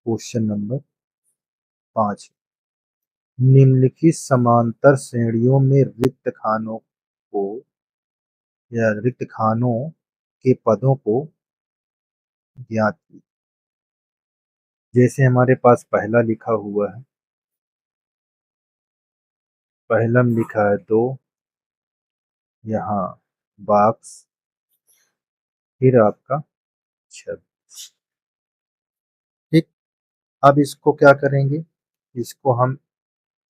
Question number 5। निम्नलिखित समांतर श्रेणियों में रिक्त खानों को या रिक्त खानों के पदों को ज्ञात कीजिए। जैसे हमारे पास पहला लिखा हुआ है, पहला में लिखा है 2, यहाँ बॉक्स, फिर आपका 26। ठीक। अब इसको क्या करेंगे, इसको हम,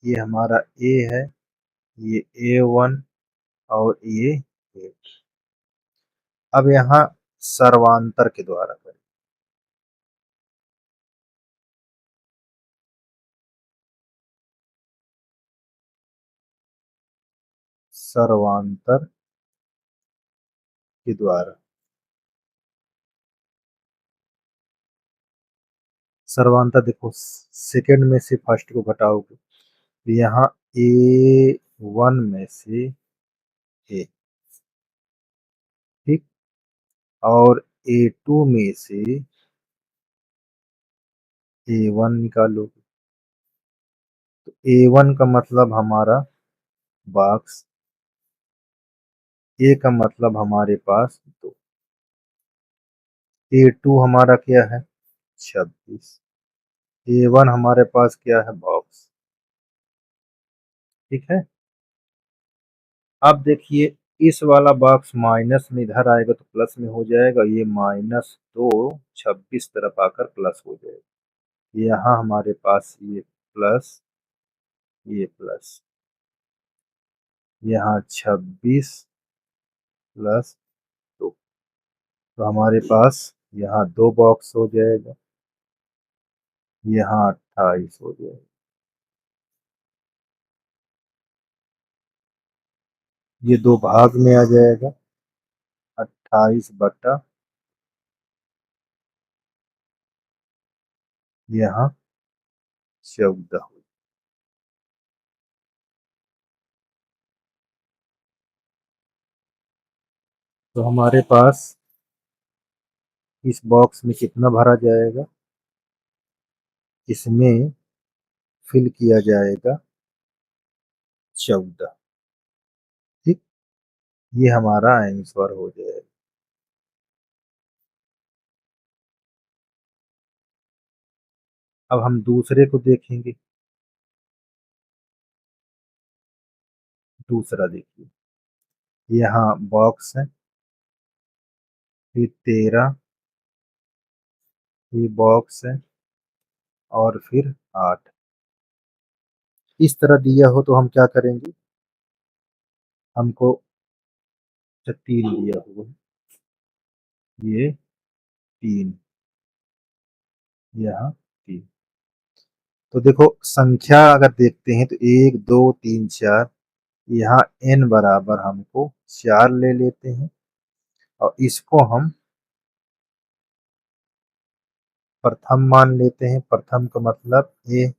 ये हमारा ए है, ये A1 और ये A। अब यहाँ सर्वांतर के द्वारा करें। सर्वांतर के द्वारा, सर्वांतर देखो, सेकंड में से फर्स्ट को घटाओगे तो यहाँ A1 में से A, ठीक, और A2 में से A1 निकालोगे तो A1 का मतलब हमारा बॉक्स, A का मतलब हमारे पास 2, A2 हमारा क्या है 26, A1 हमारे पास क्या है बॉक्स। ठीक है। अब देखिए, इस वाला बॉक्स माइनस में इधर आएगा तो प्लस में हो जाएगा, ये -2 26 तरफ आकर प्लस हो जाएगा। यहाँ हमारे पास ये प्लस, ये प्लस, यहाँ 26 प्लस 2, तो हमारे पास यहाँ 2 बॉक्स हो जाएगा, यहाँ 28 हो जाएगा। ये 2 भाग में आ जाएगा, 28 बटा यहाँ 14। तो हमारे पास इस बॉक्स में कितना भरा जाएगा, इसमें फिल किया जाएगा 14। ठीक, ये हमारा आंसर हो जाएगा। अब हम दूसरे को देखेंगे। दूसरा देखिए, यहाँ बॉक्स है, फिर 13, ये बॉक्स है, और फिर 8। इस तरह दिया हो तो हम क्या करेंगे, हमको 3 दिया हुआ है, ये 3, यहाँ 3। तो देखो संख्या अगर देखते हैं तो 1 2 3 4, यहाँ n बराबर हमको 4 ले लेते हैं, और इसको हम प्रथम मान लेते हैं। प्रथम का मतलब a,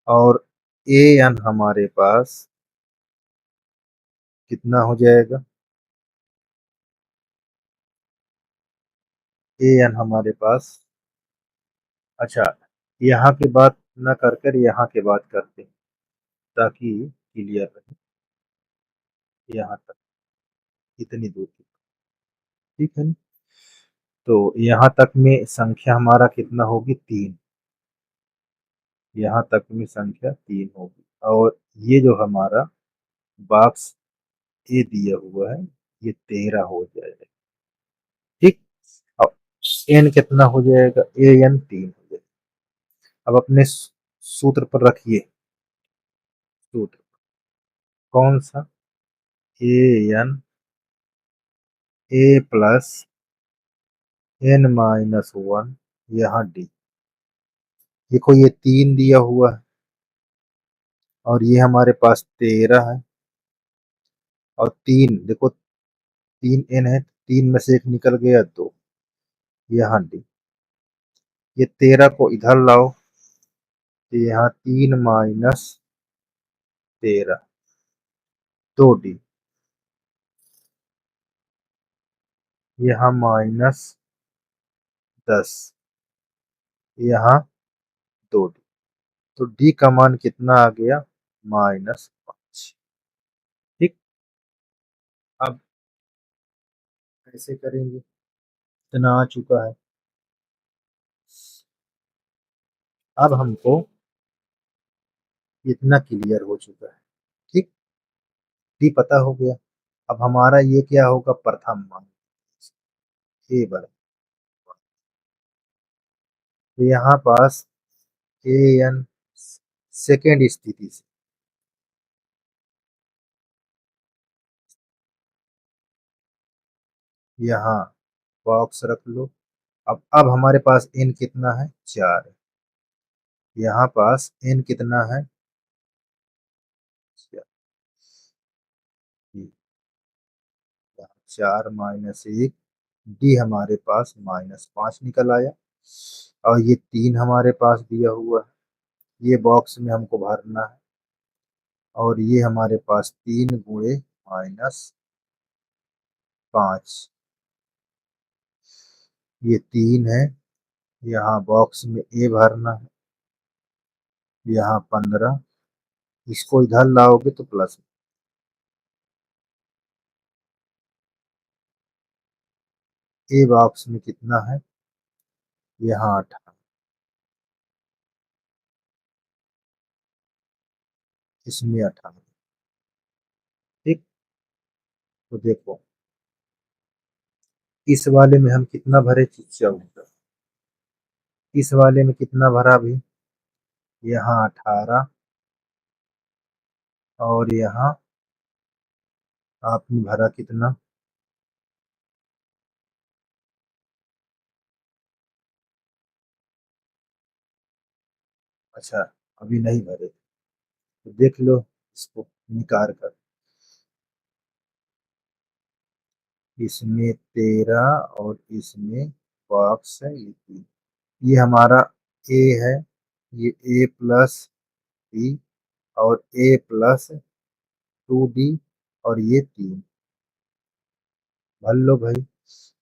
और an हमारे पास कितना हो जाएगा, an हमारे पास, अच्छा, यहाँ की बात न कर कर यहाँ की बात करते हैं ताकि क्लियर रहे। यहाँ तक इतनी दूर की, ठीक है ना? तो यहाँ तक में संख्या हमारा कितना होगी 3, यहाँ तक में संख्या 3 होगी, और ये जो हमारा बॉक्स ए दिया हुआ है ये 13 हो जाएगा। ठीक, अब एन कितना हो जाएगा, ए एन 3 हो जाएगा। अब अपने सूत्र पर रखिए, सूत्र कौन सा, A N, A plus n -1, यहाँ डी। देखो ये 3 दिया हुआ है, और ये हमारे पास 13 है, और 3 देखो, 3 n है, 3 में से एक निकल गया 2, यहाँ डी। ये 13 को इधर लाओ तो यहाँ 3 - 13, 2d, यहाँ -10, यहाँ 2D। तो डी का मान कितना आ गया? -5। ठीक। अब कैसे करेंगे? इतना आ चुका है। अब हमको इतना क्लियर हो चुका है। ठीक। डी पता हो गया। अब हमारा ये क्या होगा? प्रथम मान। ए बराबर। तो यहाँ पास ए एन सेकेंड स्थिति से यहाँ बॉक्स रख लो। अब हमारे पास एन कितना है? 4। यहाँ पास एन कितना है? 4 - 1। डी हमारे पास -5 निकल आया। और ये 3 हमारे पास दिया हुआ है, ये बॉक्स में हमको भरना है। और ये हमारे पास 3 × -5, ये 3 है। यहाँ बॉक्स में ए भरना है। यहाँ 15, इसको इधर लाओगे तो प्लस। ए बॉक्स में कितना है? यहाँ 18, इसमें 18। ठीक। तो देखो इस वाले में हम कितना भरे? 14। इस वाले में कितना भरा भी? यहाँ 18। और यहाँ आपने भरा कितना? अच्छा, अभी नहीं भरे। तो देख लो इसको निकाल कर। इसमें 13 और इसमें बॉक्स है ये 3। ये हमारा ए है। ये ए प्लस बी और ए प्लस 2D और ये 3। भर लो भाई।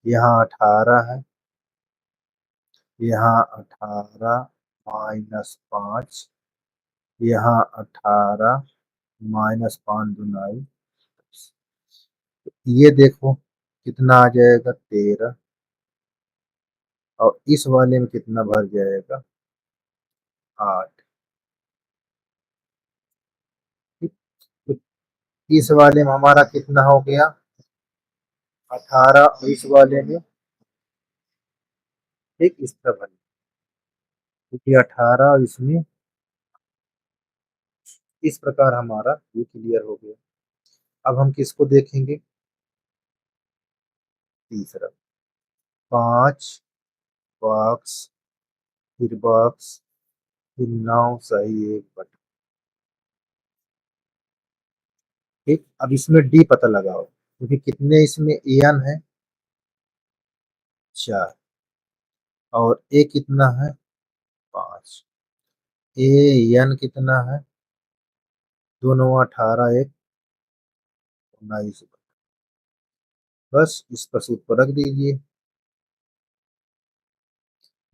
यहाँ 18 है। यहाँ 18 - 5। यहाँ 18 -5 दूनाई। ये देखो कितना आ जाएगा? 13। और इस वाले में कितना भर जाएगा? 8। ठीक। तो इस वाले में हमारा कितना हो गया? 18। और इस वाले में ठीक इस तरह भर, क्योंकि 18 और इसमें इस प्रकार हमारा ये क्लियर हो गया। अब हम किसको देखेंगे? तीसरा। 5 बॉक्स, फिर बॉक्स, फिर 9 सही 1 बटा। ठीक। अब इसमें डी पता लगाओ, क्योंकि कितने इसमें एन है? 4। और ए कितना है? 5। ए एन कितना है? दोनों 18 1 19। बस इस पर सूत्र पर रख दीजिए।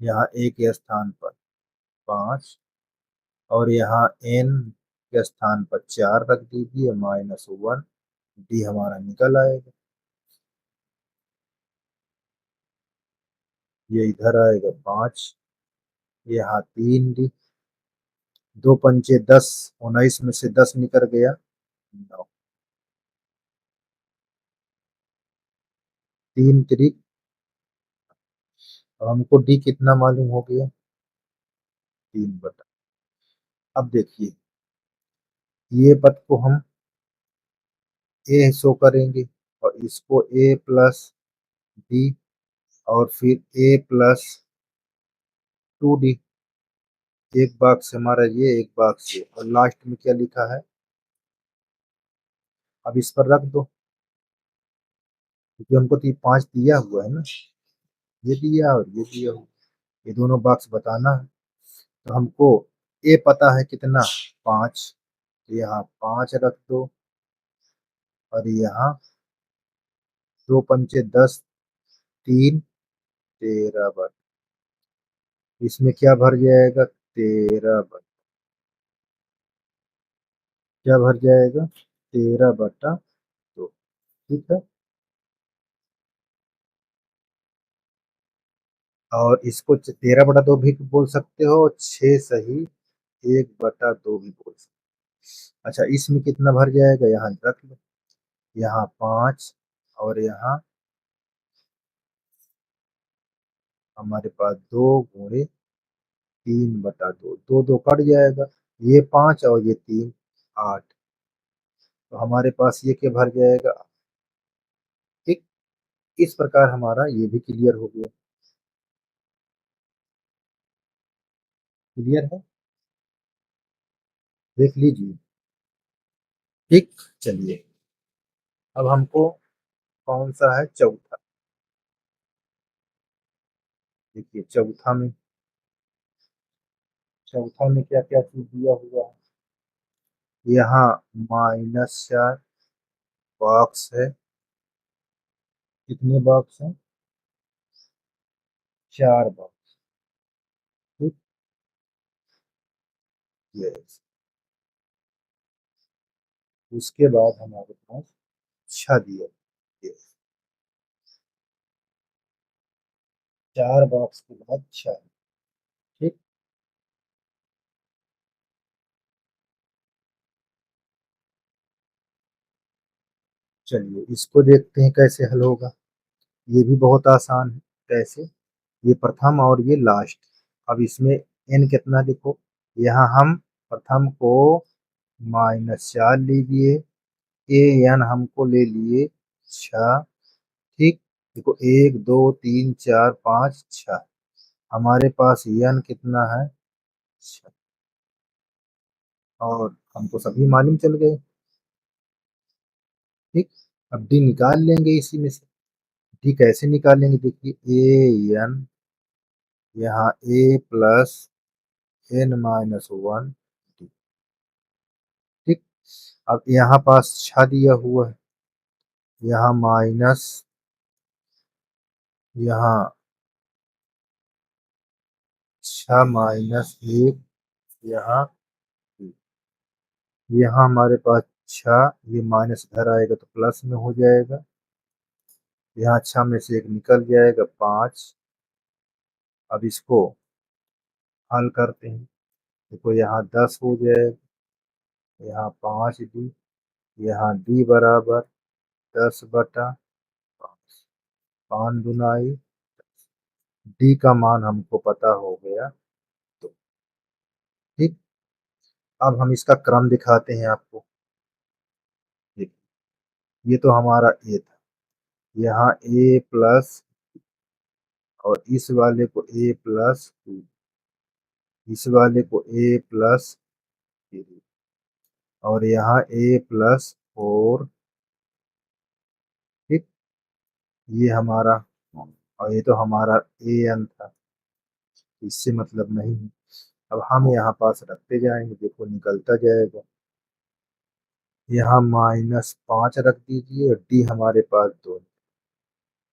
यहाँ ए के स्थान पर 5 और यहाँ एन के स्थान पर 4 रख दीजिए, -1। डी हमारा निकल आएगा। ये इधर आएगा 5, यहाँ 3D। 2 × 5 = 10, 19 में से 10 निकल गया 9। 3 × 3। अब हमको डी कितना मालूम हो गया? 3 बटा। अब देखिए ये पद को हम ए शो करेंगे और इसको ए प्लस डी और फिर ए प्लस 2D। एक बॉक्स हमारा ये, एक बॉक्स ये, और लास्ट में क्या लिखा है? अब इस पर रख दो, क्योंकि हमको तो ये 5 दिया हुआ है ना। ये दिया और ये दिया हुआ, ये दोनों बॉक्स बताना है। तो हमको ए पता है कितना? 5। तो यहाँ 5 रख दो। और यहाँ 2 × 5 = 10, 3 13 बटा। इसमें क्या भर जाएगा, 13 क्या भर जाएगा, 13/2। ठीक है। और इसको 13/2 भी बोल सकते हो, 6 सही 1/2 भी बोल सकते। अच्छा, इसमें कितना भर जाएगा, यहाँ रख लो, यहाँ 5, और यहाँ हमारे पास 2 × 3/2, दो दो कट जाएगा, ये 5 और ये 3, 8। तो हमारे पास ये क्या भर जाएगा। ठीक। इस प्रकार हमारा ये भी क्लियर हो गया। क्लियर है, देख लीजिए। ठीक। चलिए, अब हमको कौन सा है, चौथा। देखिए चौथा में क्या क्या चीज दिया हुआ है। यहाँ -4 बॉक्स है। कितने बॉक्स हैं, 4 बॉक्स। ठीक। यस। उसके बाद हमारे पास 6 दिया। यस। 4 बॉक्स के बाद 6। ठीक। चलिए, इसको देखते हैं कैसे हल होगा। ये भी बहुत आसान है। कैसे, ये प्रथम और ये लास्ट। अब इसमें n कितना देखो, यहाँ हम प्रथम को -4 लीजिए, ए एन हमको ले लिए 6। ठीक। देखो 1 2 3 4 5 6, हमारे पास n कितना है, 6। और हमको सभी मालूम चल गए। ठीक। अब डी निकाल लेंगे इसी में से। डी कैसे निकालेंगे, देखिए ए एन, यहाँ a + n - 1 डी। ठीक। अब यहाँ पास 6 दिया हुआ है, यहाँ माइनस, यहाँ 6 - 1, यहाँ 2। यहाँ हमारे पास 6, ये माइनस इधर आएगा तो प्लस में हो जाएगा। यहाँ 6 में से 1 निकल जाएगा, 5। अब इसको हल करते हैं। देखो यहाँ 10 हो जाएगा, यहाँ 5d, यहाँ d बराबर 10/5। 5 दूनाई, डी का मान हमको पता हो गया। तो ठीक। अब हम इसका क्रम दिखाते हैं आपको। देखिए, ये तो हमारा ए था, यहाँ a+, और इस वाले को a+2, इस वाले को a+3, और यहाँ a+4। ठीक। ये हमारा, और ये तो हमारा an था, इससे मतलब नहीं है। अब हम यहाँ पास रखते जाएंगे, देखो निकलता जाएगा। यहाँ -5 रख दीजिए, और डी हमारे पास 2,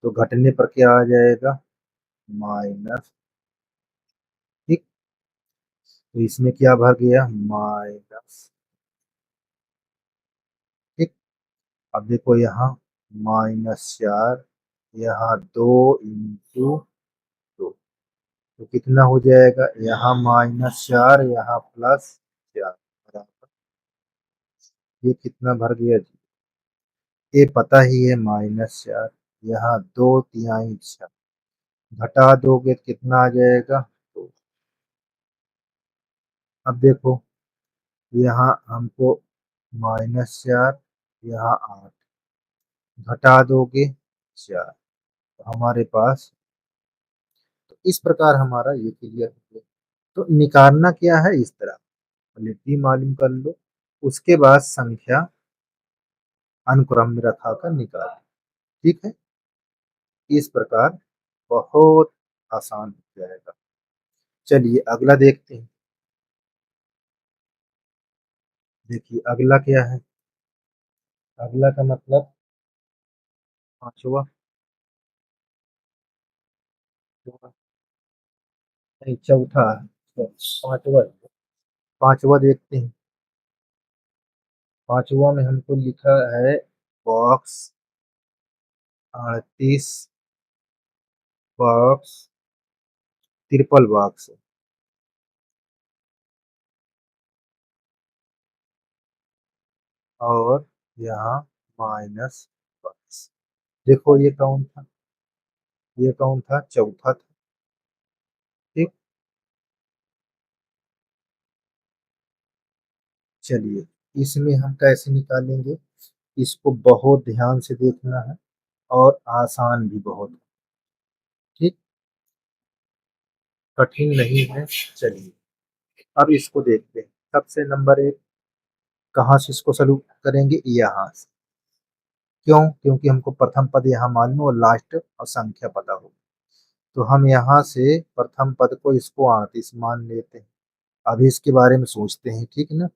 तो घटने पर क्या आ जाएगा, माइनस। ठीक। तो इसमें क्या भर गया, माइनस। ठीक। अब देखो यहाँ -4, यहाँ 2 × 2, तो कितना हो जाएगा, यहाँ -4, यहाँ +4 बराबर, ये कितना भर गया जी, ये पता ही है, -4। यहाँ 2 × 3 = 6, घटा दोगे तो कितना आ जाएगा, तो अब देखो यहाँ हमको -4, यहाँ 8, घटा दोगे 4, तो हमारे पास, तो इस प्रकार हमारा ये क्लियर हो गया। तो निकालना क्या है, इस तरह क्वालिटी मालूम कर लो, उसके बाद संख्या अनुक्रम में रखा कर निकाल। ठीक है। इस प्रकार बहुत आसान हो जाएगा। चलिए अगला देखते हैं। देखिए अगला क्या है, अगला का मतलब 5वां। नहीं, चौथा, पांचवा, पांचवा देखते हैं। पांचवा में हमको लिखा है बॉक्स 38, बॉक्स ट्रिपल बॉक्स, और यहाँ -22। देखो ये कौन था, ये कौन था, चौथा था। ठीक, चलिए इसमें हम कैसे निकालेंगे, इसको बहुत ध्यान से देखना है और आसान भी बहुत है। ठीक, कठिन नहीं है। चलिए अब इसको देखते हैं। सबसे नंबर एक, कहाँ से इसको शुरू करेंगे, यहाँ से। क्यों, क्योंकि हमको प्रथम पद यहाँ मालूम और लास्ट और संख्या पता हो। तो हम यहाँ से प्रथम पद को इसको 38 मान लेते हैं। अभी इसके बारे में सोचते हैं, ठीक है ना।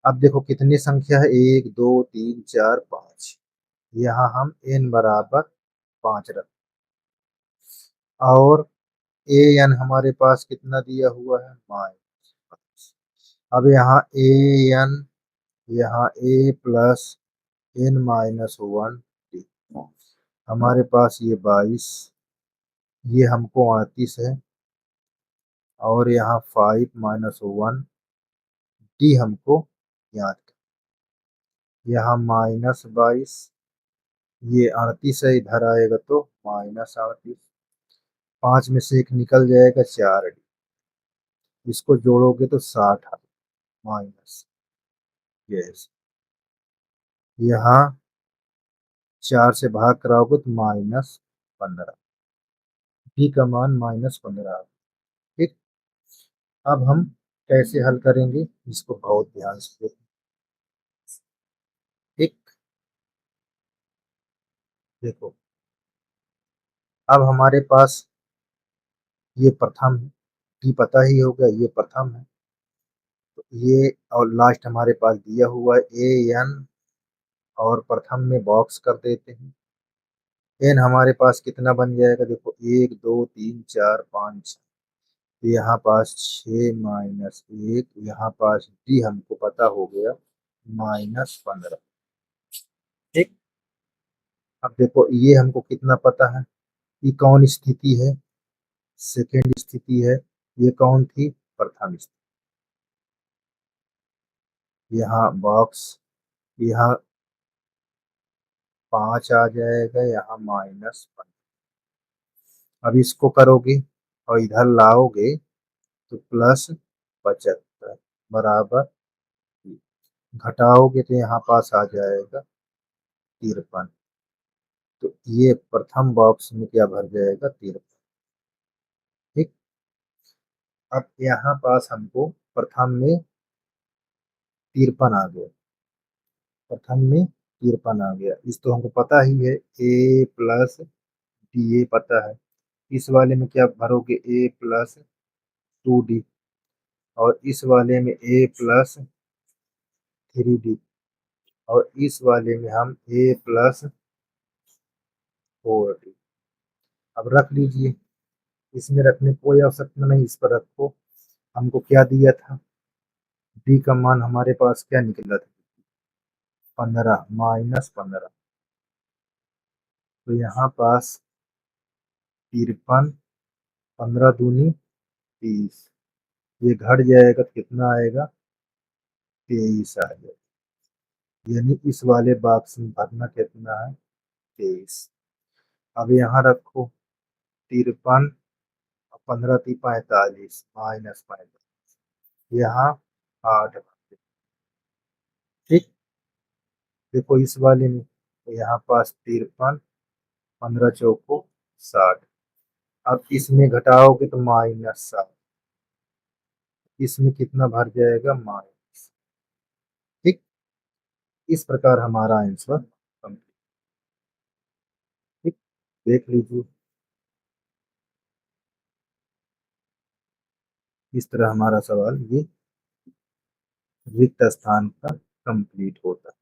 अब देखो कितनी संख्या है, 1 2 3 4 5। यहाँ हम n बराबर 5 रख, और ए एन हमारे पास कितना दिया हुआ है, -5। अब यहाँ ए एन, यहाँ ए प्लस n-1 डी, हमारे पास ये 22, ये हमको 38 है, और यहाँ 5 - 1 डी हमको याद कर। यहाँ -22, ये 38 है, इधर आएगा तो -38। 5 में से एक निकल जाएगा, 4 डी, इसको जोड़ोगे तो 60 आ माइनस, यस, यहाँ 4 से भाग कराओगे तो -15, बी का मान -15। ठीक, अब हम कैसे हल करेंगे, इसको बहुत ध्यान से देखो। ठीक, देखो अब हमारे पास ये प्रथम है, डी पता ही होगा, ये प्रथम है। तो ये और लास्ट हमारे पास दिया हुआ है ए एन, और प्रथम में बॉक्स कर देते हैं। एन हमारे पास कितना बन जाएगा, देखो 1 2 3 4 5, यहाँ पास 6 - 1, यहाँ पास डी हमको पता हो गया -15। ठीक, अब देखो ये हमको कितना पता है, ये कौन स्थिति है, सेकेंड स्थिति है। ये कौन थी, प्रथम स्थिति। यहाँ बॉक्स, यहाँ 5 आ जाएगा, यहाँ -15। अब इसको करोगे और इधर लाओगे तो +75 बराबर, घटाओगे तो यहाँ पास आ जाएगा 53। तो ये प्रथम बॉक्स में क्या भर जाएगा, 53। ठीक, अब यहाँ पास हमको प्रथम में 53 आ गया, प्रथम में 53 आ गया, इस तो हमको पता ही है, ए प्लस डी ए पता है। इस वाले में क्या भरोगे, A + 2D, और इस वाले में A + 3D, और इस वाले में हम A + 4D। अब रख लीजिए, इसमें रखने की कोई आवश्यकता नहीं, इस पर रखो। हमको क्या दिया था, डी का मान हमारे पास क्या निकला था, 15 -15। तो यहाँ पास 53, 15 दूनी 30, ये घट जाएगा तो कितना आएगा, 23 आ जाएगा। यानी इस वाले बॉक्स में भरना कितना है, 23। अब यहाँ रखो 53, 15 × 3 = 45, -45, यहाँ 8। ठीक, देखो इस वाले में तो यहाँ पास 53, 15 × 4 = 60। अब इसमें घटाओगे तो -7, इसमें कितना भर जाएगा, माइनस। ठीक, इस प्रकार हमारा आंसर कंप्लीट। ठीक, देख लीजिए, इस तरह हमारा सवाल ये रिक्त स्थान का कंप्लीट होता है।